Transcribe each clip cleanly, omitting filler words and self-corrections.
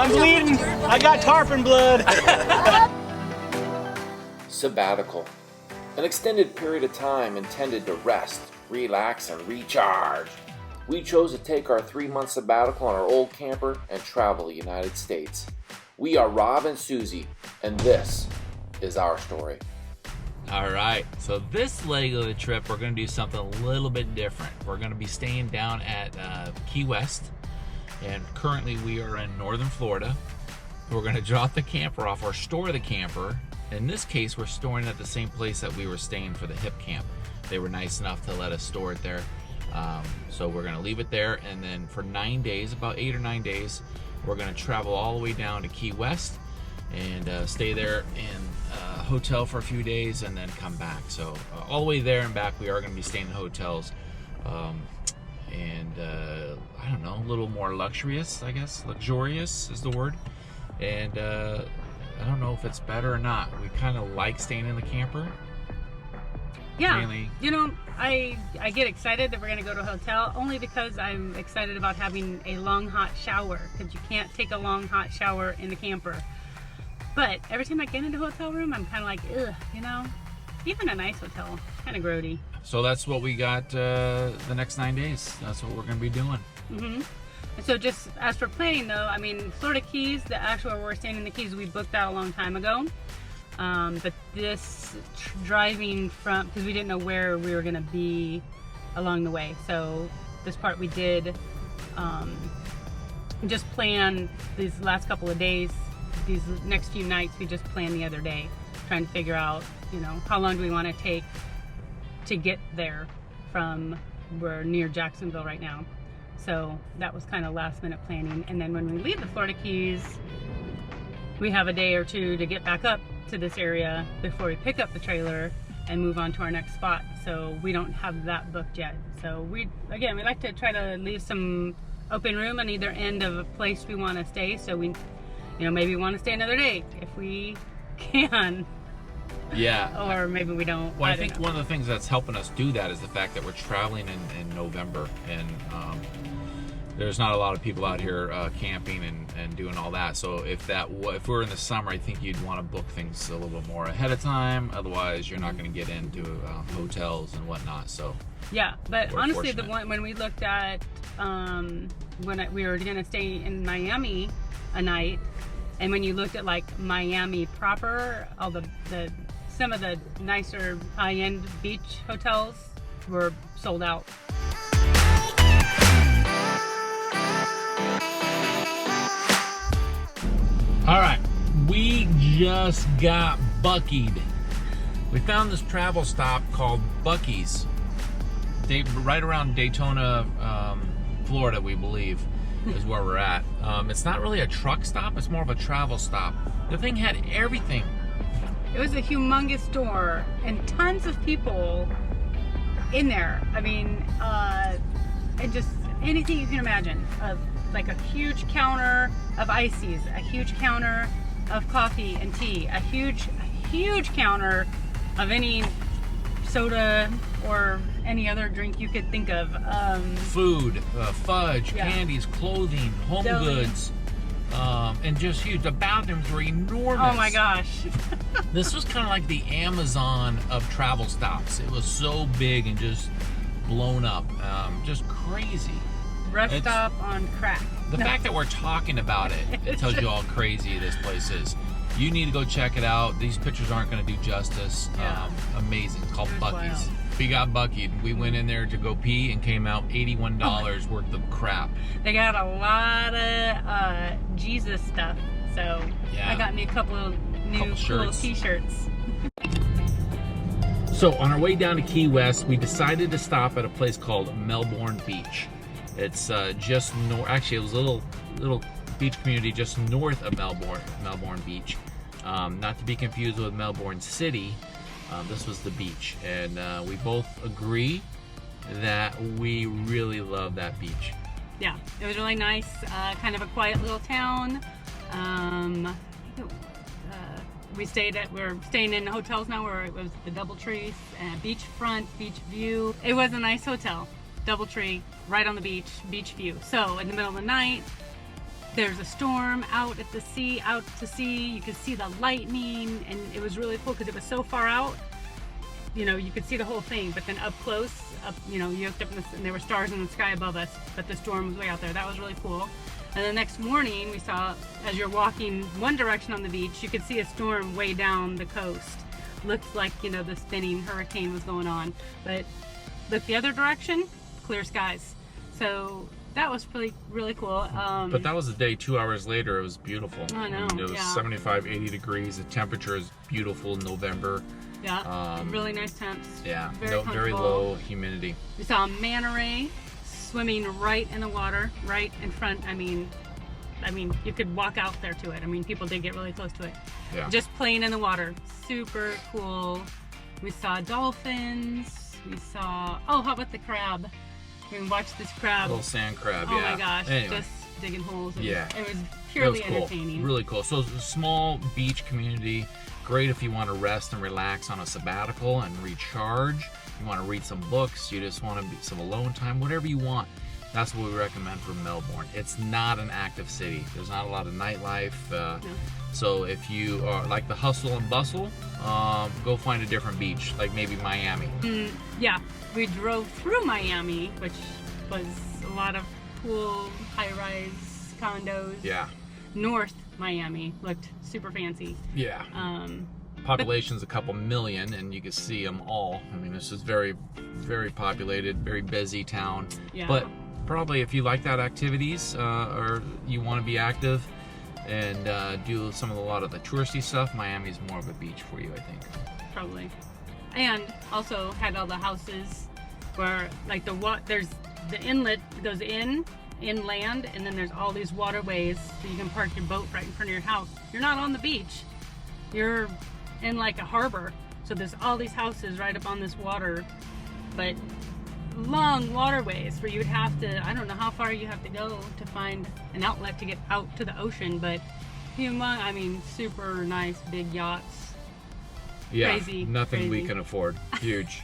I'm bleeding. I got tarpon blood. Sabbatical. An extended period of time intended to rest, relax, and recharge. We chose to take our 3-month sabbatical on our old camper and travel the United States. We are Rob and Susie, and this is our story. All right, so this leg of the trip, we're going to do something a little bit different. We're going to be staying down at Key West, and currently we are in northern Florida. We're going to drop the camper off or store the camper. In this case, we're storing at the same place that we were staying for the hip camp. They were nice enough to let us store it there. So we're going to leave it there, and then for 9 days, about 8 or 9 days, we're going to travel all the way down to Key West and stay there in a hotel for a few days and then come back. So all the way there and back, we are going to be staying in hotels. I don't know, a little more luxurious, I guess. Luxurious is the word. And I don't know if it's better or not. We kind of like staying in the camper. Yeah, Mainly. You know, I get excited that we're going to go to a hotel only because I'm excited about having a long hot shower, because you can't take a long hot shower in the camper. But every time I get into a hotel room, I'm kind of like, ugh, you know, even a nice hotel, kind of grody. So that's what we got the next 9 days. That's what we're going to be doing. Mm-hmm. So just as for planning though, I mean, Florida Keys, the actual where we're staying in the Keys, we booked that a long time ago. But this driving from, because we didn't know where we were going to be along the way. So this part we did just plan these last couple of days. These next few nights we just planned the other day, trying to figure out, you know, how long do we want to take to get there from, we're near Jacksonville right now. So that was kind of last minute planning. And then when we leave the Florida Keys, we have a day or two to get back up to this area before we pick up the trailer and move on to our next spot. So we don't have that booked yet. So we like to try to leave some open room on either end of a place we want to stay. So we, you know, maybe want to stay another day if we can. Yeah. Or maybe we don't. Well, I think one of the things that's helping us do that is the fact that we're traveling in November, and there's not a lot of people out here camping and doing all that. So if we're in the summer, I think you'd want to book things a little bit more ahead of time. Otherwise, you're not going to get into hotels and whatnot. So yeah, but honestly, the one when we looked at we were going to stay in Miami a night, and when you looked at like Miami proper, all the some of the nicer high-end beach hotels were sold out. all right, we just got buckied. We found this travel stop called Buckies, right around Daytona, Florida, we believe, is where we're at. It's not really a truck stop, it's more of a travel stop. The thing had everything. It was a humongous store and tons of people in there. I mean, and just anything you can imagine. Like a huge counter of ices, a huge counter of coffee and tea, a huge counter of any soda or any other drink you could think of. Food, fudge, yeah. Candies, clothing, home Deli. goods, and just huge. The bathrooms were enormous. Oh my gosh. This was kind of like the Amazon of travel stops. It was so big and just blown up. Just crazy. Rest stop on crack. The fact that we're talking about it tells you how crazy this place is. You need to go check it out. These pictures aren't going to do justice. Yeah. Amazing. It's called Buckies. Wild. We got buckied. We went in there to go pee and came out $81 worth of crap. They got a lot of Jesus stuff. So Yeah. I got me a couple of new cool shirts. t-shirts. So on our way down to Key West, we decided to stop at a place called Melbourne Beach. It's just north. Actually, it was a little beach community just north of Melbourne Beach. Not to be confused with Melbourne City. This was the beach, and we both agree that we really love that beach. Yeah, it was really nice. Kind of a quiet little town. We're staying in hotels now where it was the DoubleTree, beachfront, beach view. It was a nice hotel. DoubleTree, right on the beach view. So in the middle of the night, there's a storm out at the sea, out to sea. You could see the lightning, and it was really cool because it was so far out. You know, you could see the whole thing, but then up close, you know, you looked up and there were stars in the sky above us, but the storm was way out there. That was really cool. And the next morning, we saw, as you're walking one direction on the beach, you could see a storm way down the coast. Looked like, you know, the spinning hurricane was going on, but look the other direction, clear skies. So that was really cool. But that was the day. 2 hours later, it was beautiful. I know. It was 75, 80 degrees. The temperature is beautiful in November. Yeah, really nice temps. Yeah, very low humidity. We saw a manta ray swimming right in the water, right in front. I mean, you could walk out there to it. I mean, people did get really close to it. Yeah. Just playing in the water. Super cool. We saw dolphins. We saw, oh, how about the crab? We watched this crab. Little sand crab, oh yeah. My gosh, anyway. just digging holes. Yeah. It was purely cool. entertaining. Really cool. So it's a small beach community. Great if you want to rest and relax on a sabbatical and recharge. You want to read some books. You just want to be some alone time. Whatever you want. That's what we recommend for Melbourne. It's not an active city. There's not a lot of nightlife. No. So if you are like the hustle and bustle, go find a different beach, like maybe Miami. Yeah, we drove through Miami, which was a lot of cool high-rise condos. Yeah. North Miami looked super fancy. Yeah. Population's a couple million, and you can see them all. I mean, this is very, very populated, very busy town. Yeah. But probably if you like that activities, or you want to be active and do a lot of the touristy stuff, Miami's more of a beach for you, I think. Probably. And also had all the houses where, like, there's the inlet goes inland, and then there's all these waterways, so you can park your boat right in front of your house. You're not on the beach. You're in like a harbor. So there's all these houses right up on this water, but long waterways where you would have to, I don't know how far you have to go to find an outlet to get out to the ocean, but I mean, super nice big yachts. Yeah, crazy, nothing we crazy. can afford. Huge.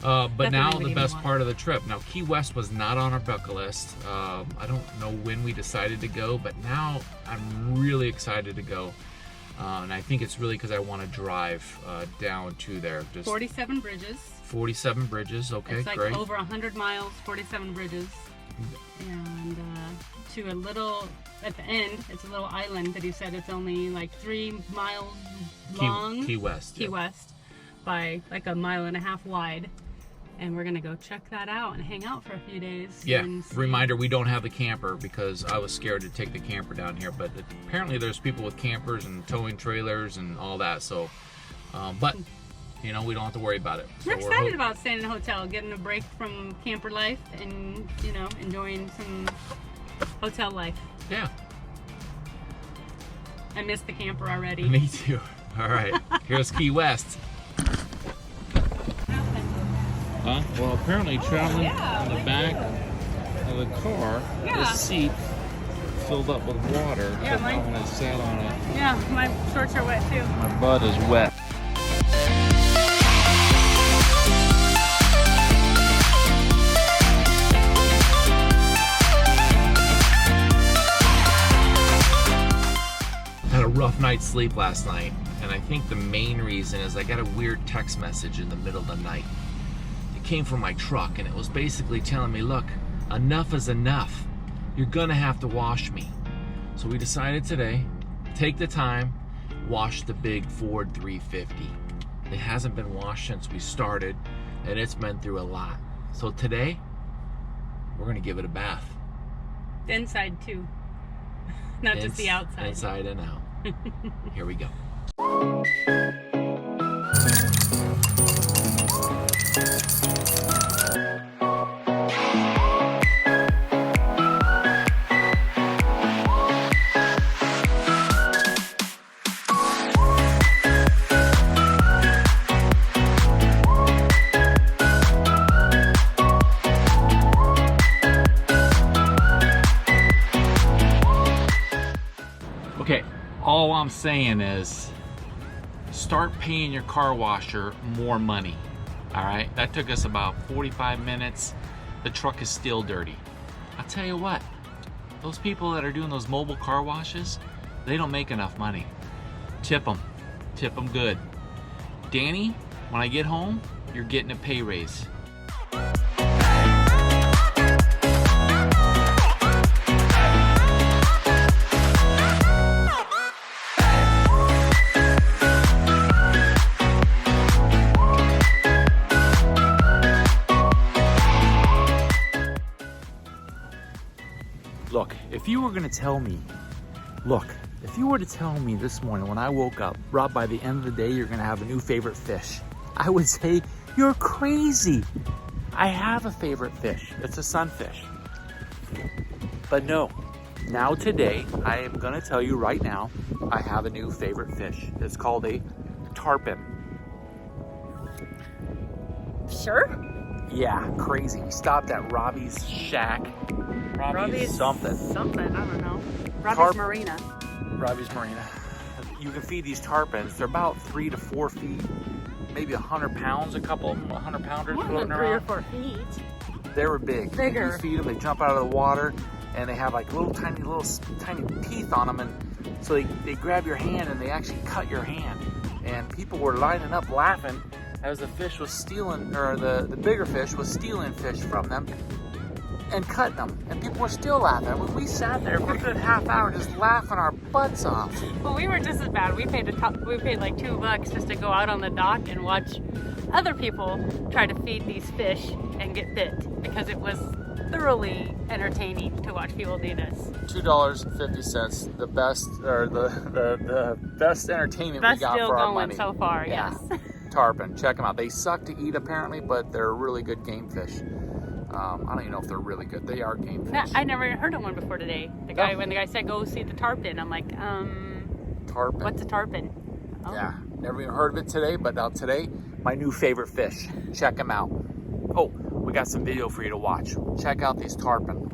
But now the best part of the trip. Now, Key West was not on our bucket list. I don't know when we decided to go, but now I'm really excited to go. And I think it's really because I want to drive down to there. Just 47 bridges. 47 bridges, okay, it's like great. over 100 miles, 47 bridges. And to a little, at the end, it's a little island that he said it's only like 3 miles long. Key West. Key West, by like 1.5 miles wide. And we're going to go check that out and hang out for a few days. Yeah, and see. reminder, we don't have the camper because I was scared to take the camper down here. But apparently there's people with campers and towing trailers and all that. So, but, you know, we don't have to worry about it. So We're excited about staying in a hotel, getting a break from camper life and, you know, enjoying some hotel life. Yeah. I miss the camper already. Me too. All right, here's Key West. Huh? Well, apparently traveling in the back of the car, the seat filled up with water. Yeah, so now when I sat on it, Yeah, my shorts are wet too. my butt is wet. Had a rough night's sleep last night, and I think the main reason is I got a weird text message in the middle of the night. Came from my truck, and it was basically telling me, look, enough is enough. You're gonna have to wash me. So we decided today, take the time, wash the big Ford 350. It hasn't been washed since we started, and it's been through a lot. So today, we're gonna give it a bath. The inside too. Not just the outside. Inside and out. Here we go. Okay, all I'm saying is start paying your car washer more money. All right, that took us about 45 minutes. The truck is still dirty. I'll tell you what, those people that are doing those mobile car washes, they don't make enough money. Tip them good. Danny, when I get home, you're getting a pay raise. Look, if you were gonna tell me, if you were to tell me this morning when I woke up, Rob, by the end of the day, you're gonna have a new favorite fish, I would say, you're crazy. I have a favorite fish. It's a sunfish. But no, now today, I am gonna tell you right now, I have a new favorite fish. It's called a tarpon. Sure. Yeah, crazy. We stopped at Robbie's shack. Robbie's something. Something, I don't know. Robbie's Marina. Robbie's Marina. You can feed these tarpons. They're about 3 to 4 feet, maybe 100 pounds, a couple of them, 100 pounders More floating than 3 or around. 4 feet. They were big. Bigger. You feed them, they jump out of the water, and they have like little tiny teeth on them, and so they grab your hand and they actually cut your hand. And people were lining up laughing as the fish was stealing, or the bigger fish was stealing fish from them and cutting them. And people were still laughing. We sat there for a good half hour just laughing our butts off. Well, we were just as bad. We paid like $2 just to go out on the dock and watch other people try to feed these fish and get bit, because it was thoroughly entertaining to watch people do this. $2.50, the best, or the best entertainment Best we got deal for our going money. so far, Yeah. yes. Tarpon, check them out. They suck to eat apparently, but they're really good game fish. I don't even know if they're really good. They are game fish. I never heard of one before today. When the guy said go see the tarpon, I'm like, Tarpon. what's a tarpon? Oh. Yeah, never even heard of it today, but now today, my new favorite fish. Check them out. Oh, we got some video for you to watch. Check out these tarpon.